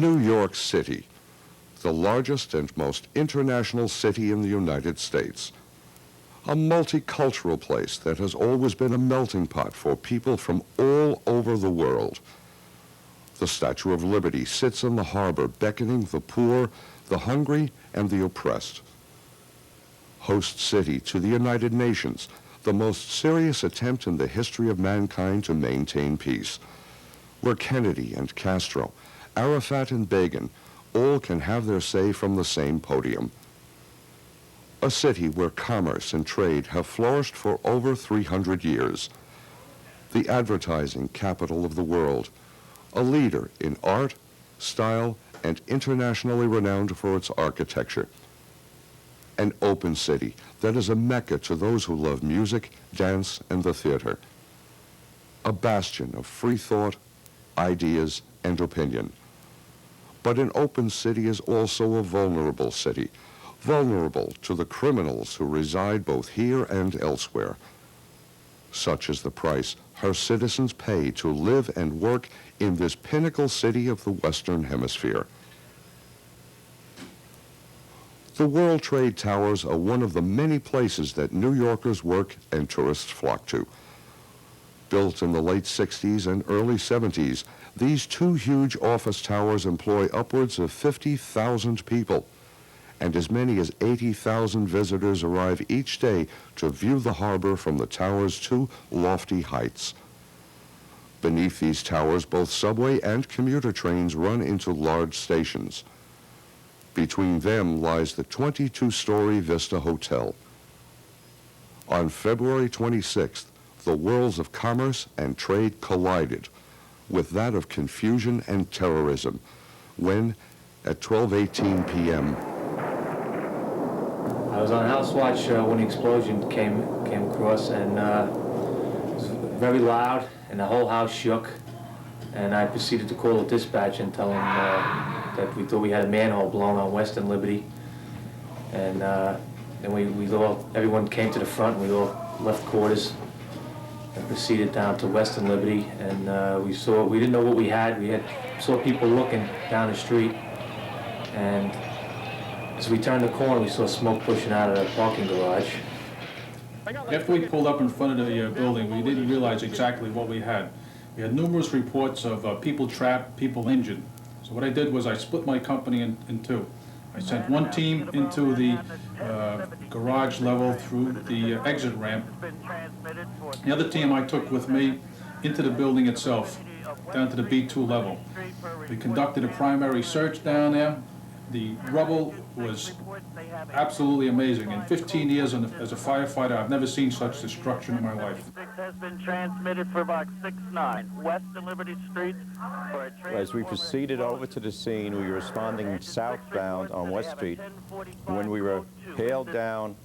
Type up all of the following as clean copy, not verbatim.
New York City, the largest and most international city in the United States. A multicultural place that has always been a melting pot for people from all over the world. The Statue of Liberty sits in the harbor, beckoning the poor, the hungry, and the oppressed. Host city to the United Nations, the most serious attempt in the history of mankind to maintain peace, where Kennedy and Castro, Arafat and Begin all can have their say from the same podium. A city where commerce and trade have flourished for over 300 years. The advertising capital of the world, a leader in art, style, and internationally renowned for its architecture. An open city that is a mecca to those who love music, dance, and the theater. A bastion of free thought, ideas, and opinion. But an open city is also a vulnerable city, vulnerable to the criminals who reside both here and elsewhere. Such is the price her citizens pay to live and work in this pinnacle city of the Western Hemisphere. The World Trade Towers are one of the many places that New Yorkers work and tourists flock to. Built in the late 60s and early 70s, these two huge office towers employ upwards of 50,000 people, and as many as 80,000 visitors arrive each day to view the harbor from the tower's two lofty heights. Beneath these towers, both subway and commuter trains run into large stations. Between them lies the 22-story Vista Hotel. On February 26th, the worlds of commerce and trade collided with that of confusion and terrorism when, at 12:18 p.m., I was on house watch when the explosion came across, and it was very loud, and the whole house shook. And I proceeded to call the dispatch and tell them that we thought we had a manhole blown on Western Liberty. And then everyone came to the front. We all left quarters and proceeded down to Western Liberty. And we didn't know what we had. Saw people looking down the street. And as we turned the corner, we saw smoke pushing out of the parking garage. After we pulled up in front of the building, we didn't realize exactly what we had. We had numerous reports of people trapped, people injured. So what I did was I split my company in two. I sent one team into the garage level through the exit ramp. The other team I took with me into the building itself, down to the B2 level. We conducted a primary search down there. The rubble was absolutely amazing. In 15 years as a firefighter, I've never seen such destruction in my life. Has been transmitted for box 69, Western Liberty Street. As we proceeded over to the scene, we were responding southbound on West Street when we were hailed down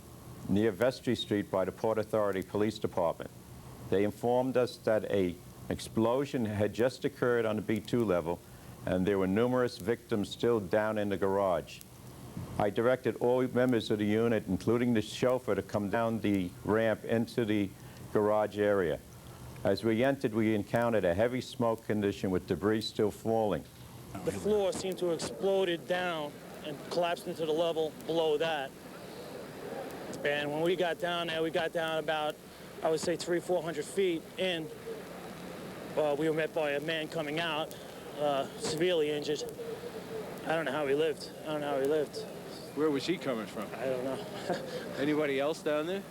near Vestry Street by the Port Authority Police Department. They informed us that an explosion had just occurred on the B2 level, and there were numerous victims still down in the garage. I directed all members of the unit, including the chauffeur, to come down the ramp into the garage area. As we entered, we encountered a heavy smoke condition with debris still falling. The floor seemed to have exploded down and collapsed into the level below that. And when we got down there, we got down about, I would say, 300-400 feet in. We were met by a man coming out, severely injured. I don't know how he lived. Where was he coming from? I don't know. Anybody else down there?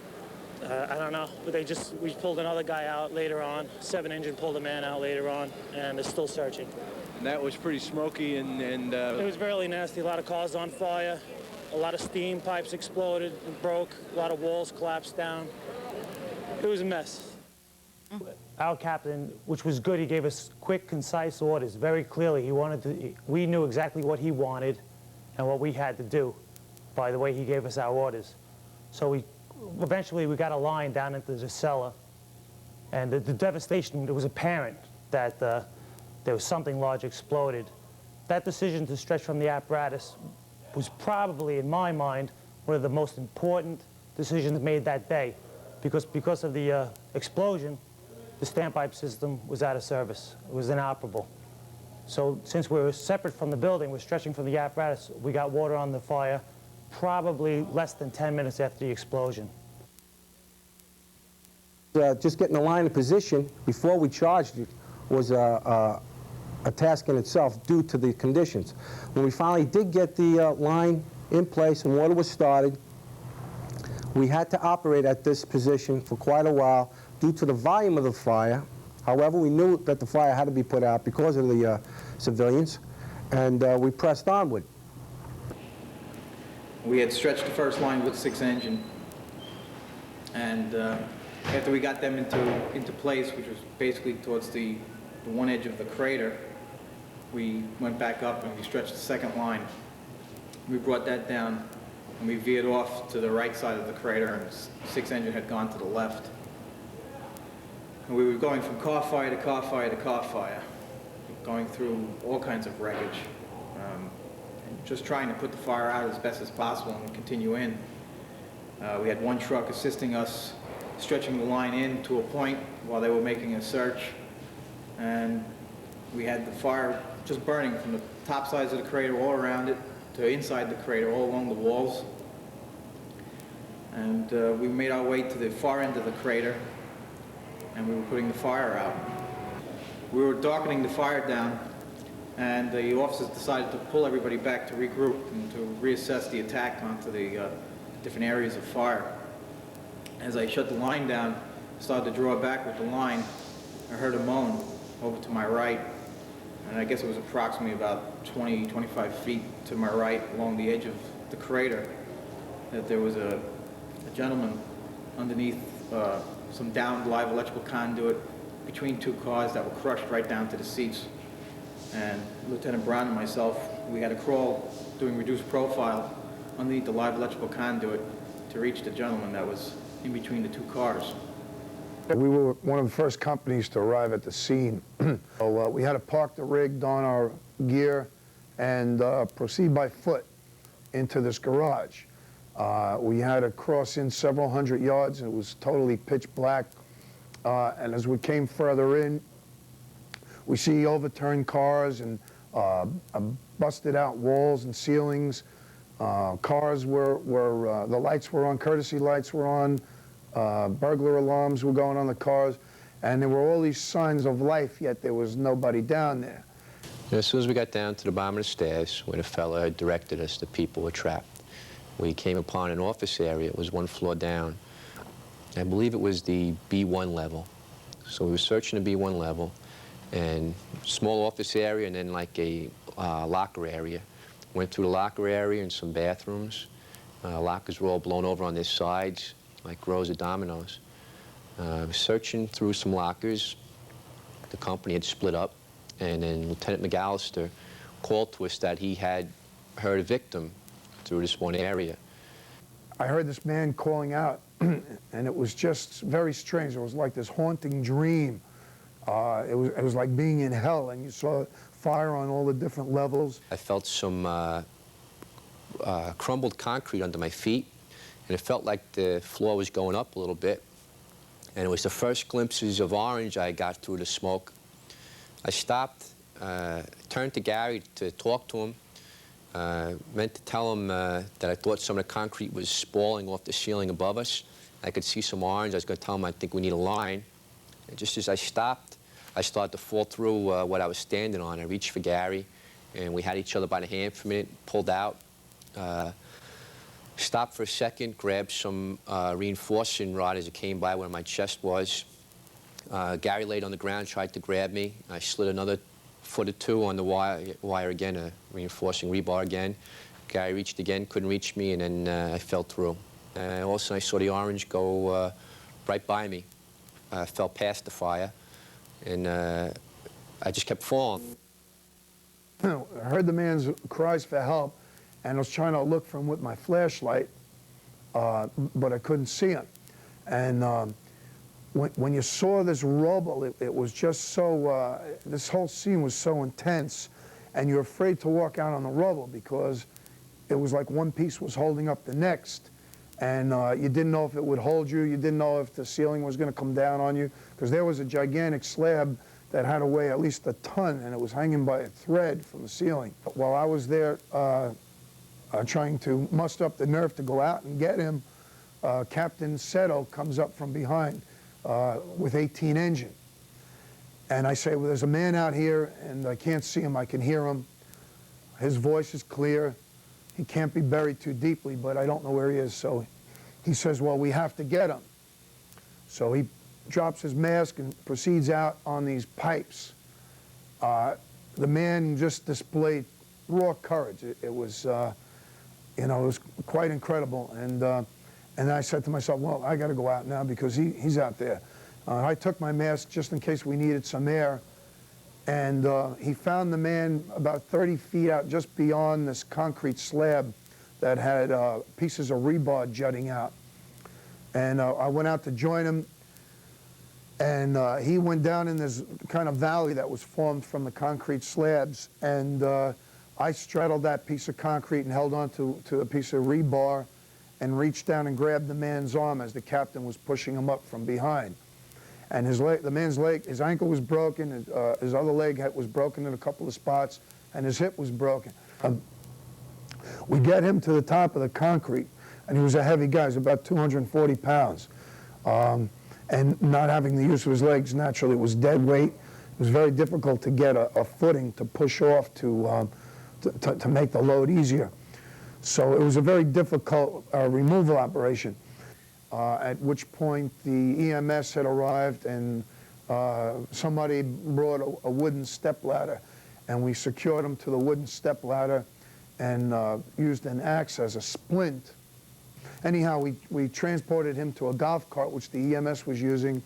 I don't know, but we pulled another guy out later on. 7 Engine pulled a man out later on, and they're still searching. And that was pretty smoky and It was really nasty. A lot of cars on fire. A lot of steam pipes exploded and broke. A lot of walls collapsed down. It was a mess. Our captain, which was good, he gave us quick, concise orders very clearly. We knew exactly what he wanted and what we had to do by the way he gave us our orders. So eventually we got a line down into the cellar, and the devastation, it was apparent that there was something large exploded. That decision to stretch from the apparatus was probably, in my mind, one of the most important decisions made that day, because of the explosion, the standpipe system was out of service. It was inoperable. So since we're separate from the building, we're stretching from the apparatus, we got water on the fire probably less than 10 minutes after the explosion. Just getting the line in position before we charged it was a task in itself due to the conditions. When we finally did get the line in place and water was started, we had to operate at this position for quite a while due to the volume of the fire. However, we knew that the fire had to be put out because of the civilians, and we pressed onward. We had stretched the first line with 6 engine, and after we got them into place, which was basically towards the one edge of the crater, we went back up and we stretched the second line. We brought that down and we veered off to the right side of the crater, and 6 engine had gone to the left. And we were going from car fire to car fire to car fire, going through all kinds of wreckage, and just trying to put the fire out as best as possible and continue in. We had one truck assisting us, stretching the line in to a point while they were making a search, and we had the fire just burning from the top sides of the crater all around it to inside the crater, all along the walls. And we made our way to the far end of the crater, and we were putting the fire out. We were darkening the fire down, and the officers decided to pull everybody back to regroup and to reassess the attack onto the different areas of fire. As I shut the line down, started to draw back with the line, I heard a moan over to my right, and I guess it was approximately about 20, 25 feet to my right along the edge of the crater, that there was a gentleman underneath some downed live electrical conduit between 2 cars that were crushed right down to the seats. And Lieutenant Brown and myself, we had to crawl, doing reduced profile, underneath the live electrical conduit to reach the gentleman that was in between the 2 cars. We were one of the first companies to arrive at the scene. So, we had to park the rig, don our gear, and proceed by foot into this garage. We had to cross in several hundred yards, and it was totally pitch black. And as we came further in, we see overturned cars and busted out walls and ceilings. Cars were the lights were on, courtesy lights were on, burglar alarms were going on the cars, and there were all these signs of life, yet there was nobody down there. As soon as we got down to the bottom of the stairs, where the fella had directed us, the people were trapped. We came upon an office area. It was 1 floor down. I believe it was the B1 level. So we were searching the B1 level, and small office area, and then like a locker area. Went through the locker area and some bathrooms. Lockers were all blown over on their sides, like rows of dominoes. Searching through some lockers, the company had split up, and then Lieutenant McAllister called to us that he had heard a victim through this one area. I heard this man calling out, and it was just very strange. It was like this haunting dream. It was like being in hell, and you saw fire on all the different levels. I felt some crumbled concrete under my feet, and it felt like the floor was going up a little bit. And it was the first glimpses of orange I got through the smoke. I stopped, turned to Gary to talk to him, meant to tell him that I thought some of the concrete was spalling off the ceiling above us. I could see some orange. I was going to tell him I think we need a line. And just as I stopped, I started to fall through what I was standing on. I reached for Gary, and we had each other by the hand for a minute, pulled out, stopped for a second, grabbed some reinforcing rod as it came by where my chest was. Gary laid on the ground, tried to grab me. I slid another foot or 2 on the wire again, a reinforcing rebar again. Gary reached again, couldn't reach me, and then I fell through. All of a sudden I saw the orange go right by me. I fell past the fire, and I just kept falling. I heard the man's cries for help, and I was trying to look for him with my flashlight, but I couldn't see him. And when you saw this rubble, it was just so, this whole scene was so intense, and you're afraid to walk out on the rubble because it was like one piece was holding up the next. And you didn't know if it would hold you. You didn't know if the ceiling was going to come down on you, because there was a gigantic slab that had to weigh at least a ton, and it was hanging by a thread from the ceiling. But while I was there trying to muster up the nerve to go out and get him, Captain Seto comes up from behind with 18 engine. And I say, well, there's a man out here, and I can't see him, I can hear him. His voice is clear. He can't be buried too deeply, but I don't know where he is. So he says, well, we have to get him. So he drops his mask and proceeds out on these pipes. The man just displayed raw courage. It was, you know, it was quite incredible. And I said to myself, well, I got to go out now because he's out there. I took my mask just in case we needed some air. And he found the man about 30 feet out just beyond this concrete slab that had pieces of rebar jutting out. And I went out to join him. And he went down in this kind of valley that was formed from the concrete slabs. And I straddled that piece of concrete and held on to a piece of rebar and reached down and grabbed the man's arm as the captain was pushing him up from behind. And the man's leg, his ankle was broken, his other leg was broken in a couple of spots, and his hip was broken. We get him to the top of the concrete, and he was a heavy guy. He was about 240 pounds. And not having the use of his legs, naturally, it was dead weight. It was very difficult to get a footing to push off to make the load easier. So it was a very difficult removal operation. At which point the EMS had arrived, and somebody brought a wooden stepladder, and we secured him to the wooden stepladder and used an axe as a splint. Anyhow, we transported him to a golf cart, which the EMS was using,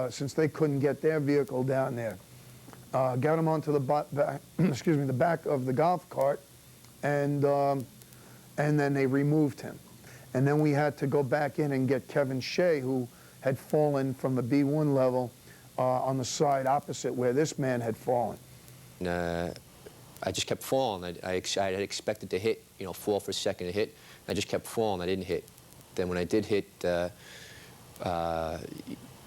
since they couldn't get their vehicle down there. Got him onto the back of the golf cart, and then they removed him. And then we had to go back in and get Kevin Shea, who had fallen from the B1 level on the side opposite where this man had fallen. I just kept falling. I had expected to hit, you know, fall for a second to hit. I just kept falling. I didn't hit. Then when I did hit, it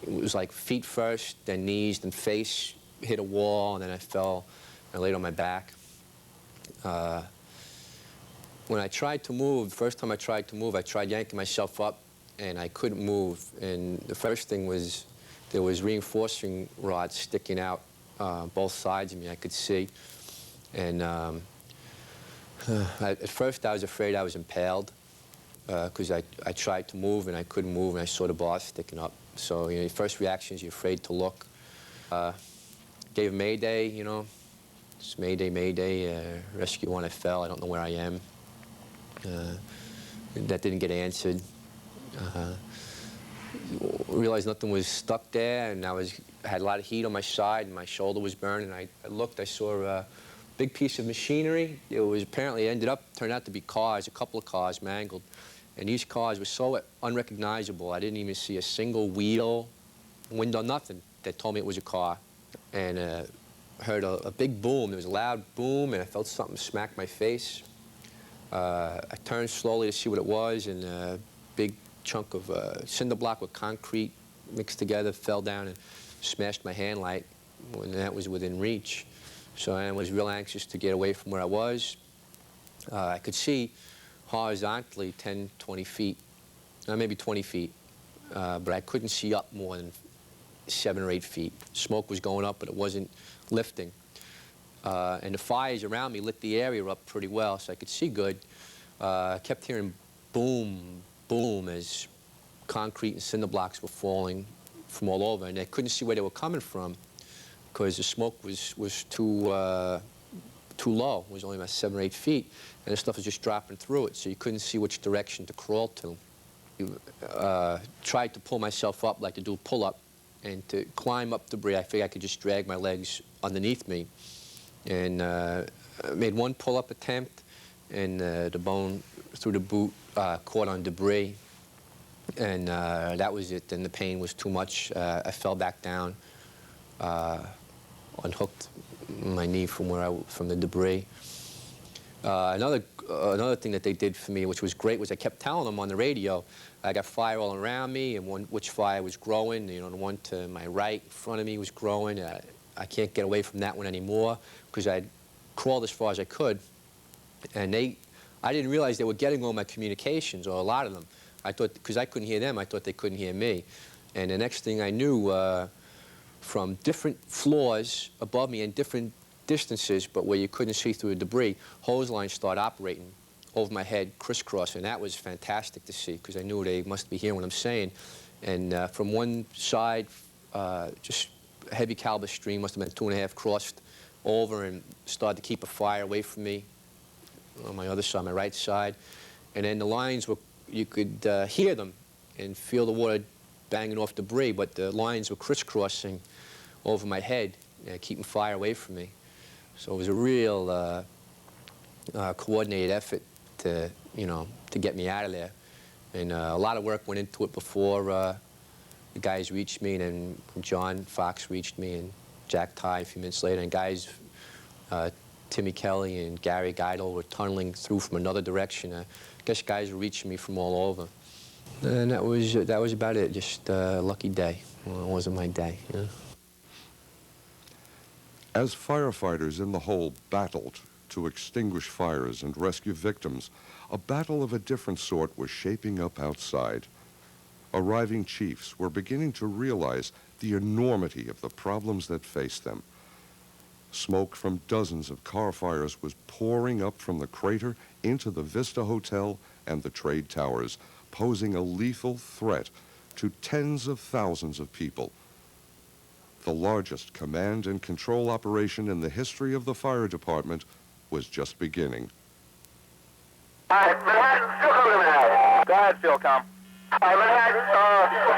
was like feet first, then knees, then face, hit a wall, and then I fell. I laid on my back. When I tried to move, the first time I tried to move, I tried yanking myself up, and I couldn't move. And the first thing was there was reinforcing rods sticking out both sides of me, I could see. And at first I was afraid I was impaled because I tried to move and I couldn't move, and I saw the bars sticking up. So, you know, your first reaction is you're afraid to look. Gave Mayday, you know. It's Mayday, Mayday, rescue one, I fell, I don't know where I am. That didn't get answered. Realized nothing was stuck there, and I had a lot of heat on my side, and my shoulder was burning. I looked, I saw a big piece of machinery. It was apparently turned out to be cars, a couple of cars mangled. And these cars were so unrecognizable, I didn't even see a single wheel, window, nothing that told me it was a car. And heard a big boom. There was a loud boom, and I felt something smack my face. I turned slowly to see what it was, and a big chunk of cinder block with concrete mixed together fell down and smashed my hand light when that was within reach. So I was real anxious to get away from where I was. I could see horizontally 10, 20 feet, maybe 20 feet, but I couldn't see up more than 7 or 8 feet. Smoke was going up, but it wasn't lifting. And the fires around me lit the area up pretty well, so I could see good. I kept hearing boom, boom, as concrete and cinder blocks were falling from all over, and I couldn't see where they were coming from because the smoke was too low. It was only about 7 or 8 feet, and the stuff was just dropping through it, so you couldn't see which direction to crawl to. Tried to pull myself up, like to do a pull-up, and to climb up debris. I figured I could just drag my legs underneath me. And made one pull-up attempt, and the bone through the boot caught on debris, and that was it. And the pain was too much. I fell back down, unhooked my knee from the debris. Another thing that they did for me, which was great, was I kept telling them on the radio, I got fire all around me, and which fire was growing. You know, the one to my right in front of me was growing. I can't get away from that one anymore, because I'd crawled as far as I could, and I didn't realize they were getting all my communications, or a lot of them. I thought, because I couldn't hear them, I thought they couldn't hear me. And the next thing I knew, from different floors above me and different distances, but where you couldn't see through the debris, hose lines started operating over my head, crisscross, and that was fantastic to see, because I knew they must be hearing what I'm saying. And from one side, just a heavy caliber stream, must have been 2.5, crossed over and started to keep a fire away from me on my other side, my right side. And then the lines were, you could hear them and feel the water banging off debris, but the lines were crisscrossing over my head, keeping fire away from me. So it was a real coordinated effort to, to get me out of there. And a lot of work went into it before the guys reached me, and then John Fox reached me, and Jack Ty a few minutes later, and guys, Timmy Kelly and Gary Geidel were tunneling through from another direction. I guess guys were reaching me from all over. And that was about it, just a lucky day. Well, it wasn't my day, As firefighters in the hole battled to extinguish fires and rescue victims, a battle of a different sort was shaping up outside. Arriving chiefs were beginning to realize the enormity of the problems that faced them. Smoke from dozens of car fires was pouring up from the crater into the Vista Hotel and the trade towers, posing a lethal threat to tens of thousands of people. The largest command and control operation in the history of the fire department was just beginning. All right, Manhattan, still coming now. Go ahead, Philcom. All right, Manhattan,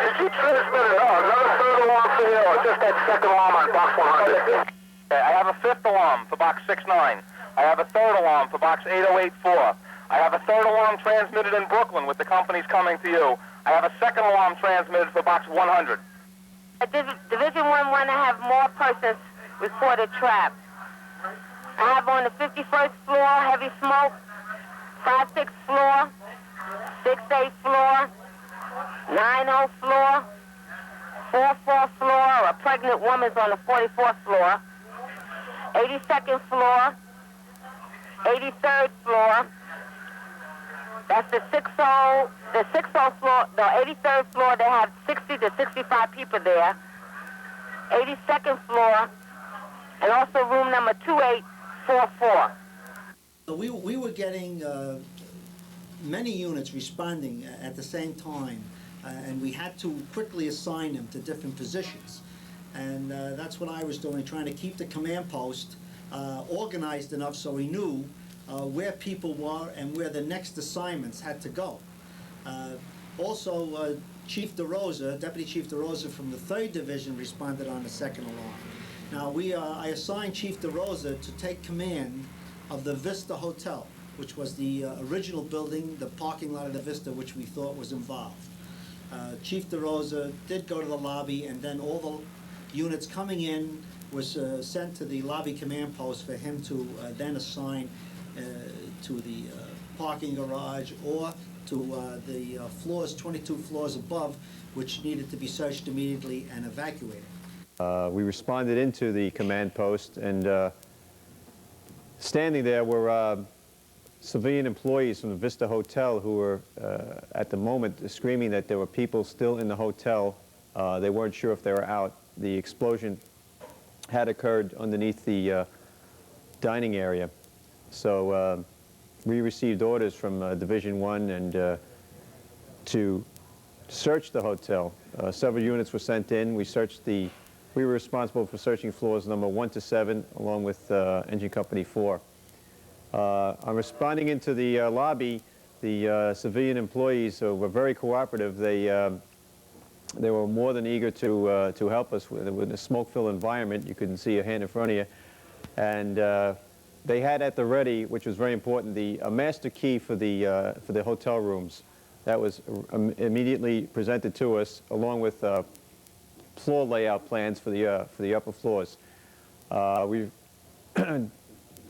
did you transmit another third alarm for you, or just that second alarm on box 100? Okay, I have a fifth alarm for box 69. I have a third alarm for box 8084. I have a third alarm transmitted in Brooklyn with the companies coming to you. I have a second alarm transmitted for box 100. Division 1 want to have more persons reported trapped. I have on the 51st floor, heavy smoke, 5-6 floor, 6-8 floor, 9-0 floor, 4-4 floor, a pregnant woman's on the 44th floor, 82nd floor, 83rd floor, that's the 60 floor, the 83rd floor, they have 60 to 65 people there, 82nd floor, and also room number 2844. We were getting many units responding at the same time, and we had to quickly assign them to different positions. And that's what I was doing, trying to keep the command post organized enough so we knew where people were and where the next assignments had to go. Also, Chief DeRosa, Deputy Chief DeRosa from the 3rd Division responded on the second alarm. Now, I assigned Chief DeRosa to take command of the Vista Hotel, which was the original building, the parking lot of the Vista, which we thought was involved. Chief DeRosa did go to the lobby, and then all the units coming in was sent to the lobby command post for him to then assign to the parking garage or to the floors, 22 floors above, which needed to be searched immediately and evacuated. We responded into the command post, and standing there were civilian employees from the Vista Hotel who were, at the moment, screaming that there were people still in the hotel. They weren't sure if they were out. The explosion had occurred underneath the dining area. So we received orders from Division 1 and to search the hotel. Several units were sent in. We were responsible for searching floors number 1 to 7, along with Engine Company 4. On responding into the lobby, the civilian employees were very cooperative. They were more than eager to help us with a smoke-filled environment. You couldn't see a hand in front of you. And they had at the ready, which was very important, a master key for the hotel rooms. That was immediately presented to us, along with floor layout plans for the upper floors.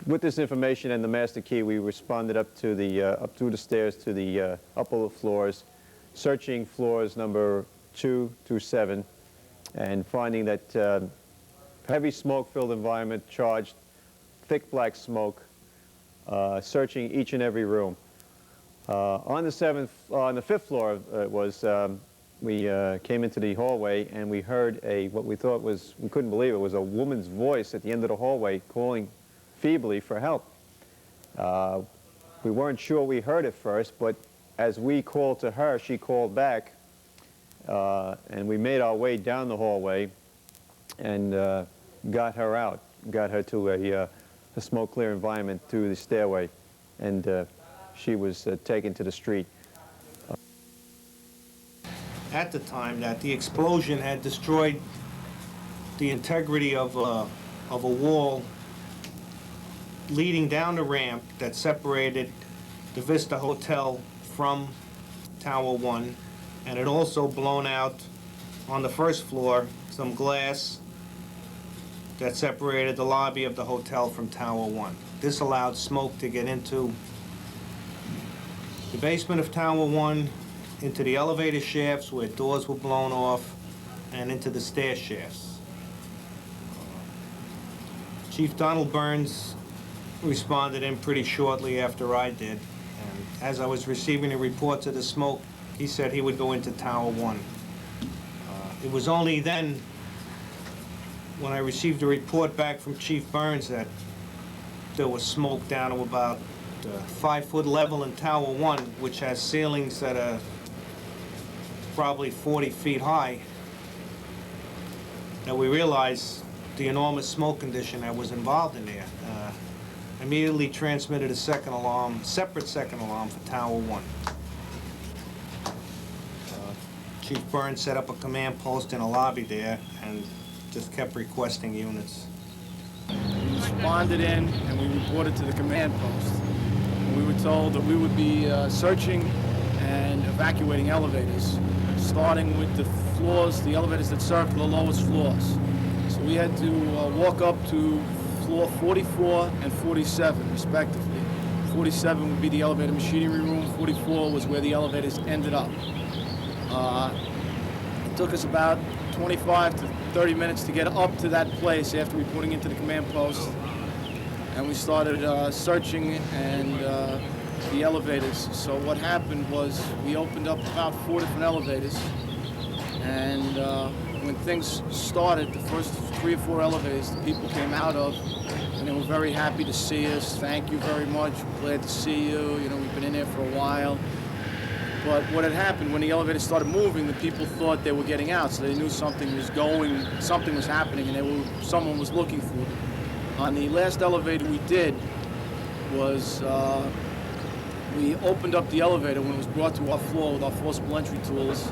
With this information and the master key, we responded up through the stairs to the upper floors, searching floors number 2 through 7, and finding that heavy smoke-filled environment, charged, thick black smoke, searching each and every room. On the fifth floor, we came into the hallway and we heard what we thought was, we couldn't believe it, was a woman's voice at the end of the hallway calling feebly for help. We weren't sure we heard it first, but as we called to her, she called back, and we made our way down the hallway and got her out, got her to a smoke-clear environment through the stairway, and she was taken to the street. At the time that the explosion had destroyed the integrity of a wall leading down the ramp that separated the Vista Hotel from Tower 1, and it also blown out on the first floor some glass that separated the lobby of the hotel from Tower 1. This allowed smoke to get into the basement of Tower 1, into the elevator shafts where doors were blown off, and into the stair shafts. Chief Donald Burns responded in pretty shortly after I did, and as I was receiving the reports of the smoke, he said he would go into Tower 1. It was only then, when I received a report back from Chief Burns, that there was smoke down to about 5-foot level in Tower 1, which has ceilings that are probably 40 feet high, that we realized the enormous smoke condition that was involved in there. Immediately transmitted a separate second alarm for Tower 1. Chief Burns set up a command post in a lobby there and just kept requesting units. We responded in and we reported to the command post. We were told that we would be searching and evacuating elevators, starting with the elevators that served the lowest floors. So we had to walk up to floor 44 and 47, respectively. 47 would be the elevator machinery room, 44 was where the elevators ended up. It took us about 25 to 30 minutes to get up to that place after reporting into the command post. And we started searching and the elevators. So what happened was we opened up about 4 different elevators, and when things started, the first 3 or 4 elevators the people came out of, and they were very happy to see us. Thank you very much, glad to see you. You know, we've been in there for a while. But what had happened, when the elevator started moving, the people thought they were getting out, so they knew something was happening, and someone was looking for them. On the last elevator we did was, we opened up the elevator when it was brought to our floor with our forcible entry tools,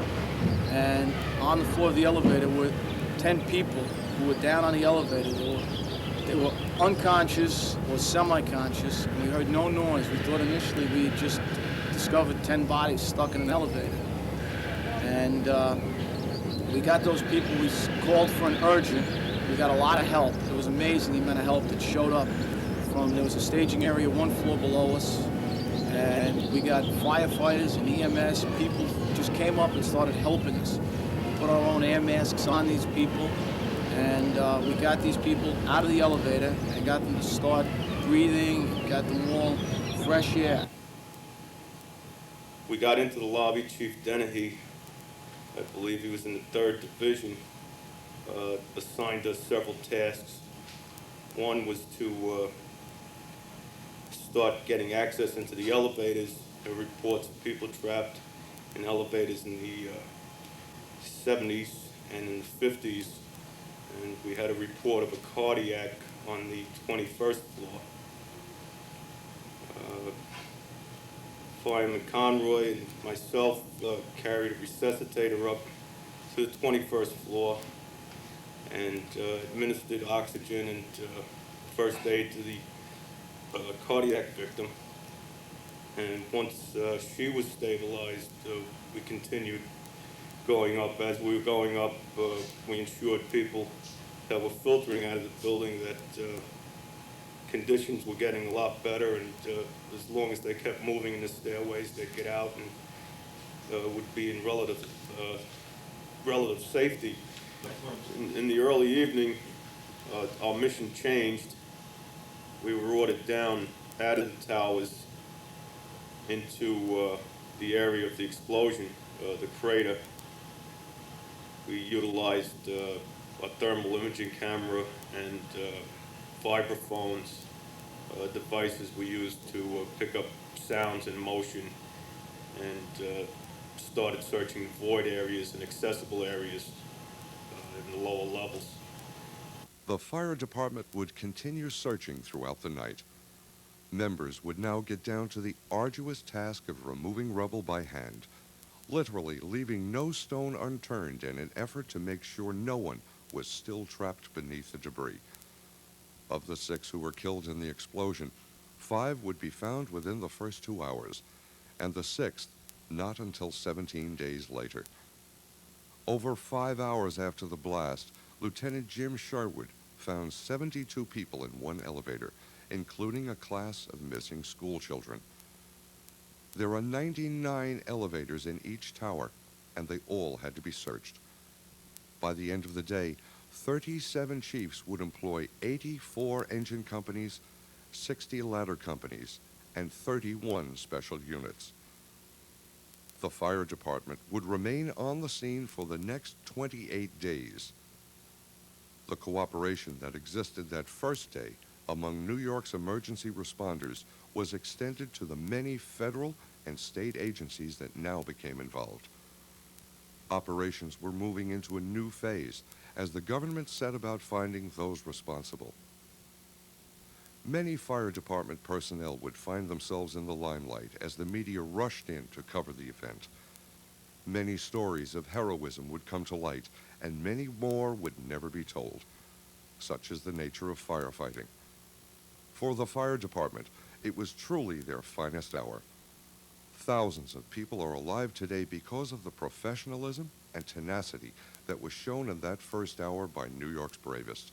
and on the floor of the elevator were 10 people who were down on the elevator. They were unconscious or semi-conscious, and we heard no noise. We thought initially we had just discovered 10 bodies stuck in an elevator. And we got those people, we called for an urgent. We got a lot of help. It was amazing the amount of help that showed up. There was a staging area 1 floor below us, and we got firefighters and EMS. People just came up and started helping us. We put our own air masks on these people, and we got these people out of the elevator and got them to start breathing, got them all fresh air. We got into the lobby. Chief Dennehy, I believe he was in the 3rd Division, assigned us several tasks. One was to start getting access into the elevators. There were reports of people trapped in elevators in the 70s and in the 50s. And we had a report of a cardiac on the 21st floor. Fireman Conroy and myself carried a resuscitator up to the 21st floor and administered oxygen and first aid to the cardiac victim. And once she was stabilized, we continued going up. As we were going up, we ensured people that were filtering out of the building that conditions were getting a lot better, and as long as they kept moving in the stairways, they'd get out and would be in relative safety. In the early evening, our mission changed. We were ordered down out of the towers into the area of the explosion, the crater. We utilized a thermal imaging camera and vibraphones, devices we used to pick up sounds and motion, and started searching void areas and accessible areas in the lower levels. The fire department would continue searching throughout the night. Members would now get down to the arduous task of removing rubble by hand, literally leaving no stone unturned in an effort to make sure no one was still trapped beneath the debris. Of the 6 who were killed in the explosion, 5 would be found within the first 2 hours, and the 6th not until 17 days later. Over 5 hours after the blast, Lieutenant Jim Sherwood found 72 people in one elevator, including a class of missing school children. There are 99 elevators in each tower, and they all had to be searched. By the end of the day, 37 chiefs would employ 84 engine companies, 60 ladder companies, and 31 special units. The fire department would remain on the scene for the next 28 days. The cooperation that existed that first day among New York's emergency responders was extended to the many federal and state agencies that now became involved. Operations were moving into a new phase as the government set about finding those responsible. Many fire department personnel would find themselves in the limelight as the media rushed in to cover the event. Many stories of heroism would come to light, and many more would never be told. Such is the nature of firefighting. For the fire department, it was truly their finest hour. Thousands of people are alive today because of the professionalism and tenacity that was shown in that first hour by New York's bravest.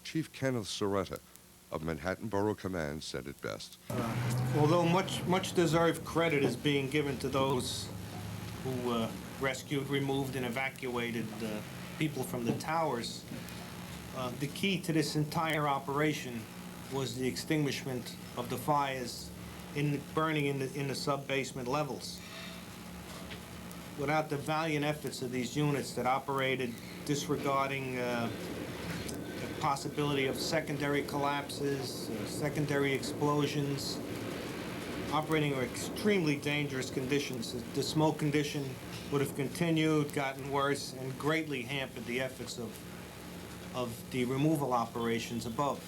Chief Kenneth Soretta of Manhattan Borough Command said it best. Although much deserved credit is being given to those who rescued, removed, and evacuated people from the towers, the key to this entire operation was the extinguishment of the fires burning in the sub-basement levels. Without the valiant efforts of these units that operated disregarding the possibility of secondary collapses, secondary explosions, operating in extremely dangerous conditions, the smoke condition would have continued, gotten worse, and greatly hampered the efforts of the removal operations above.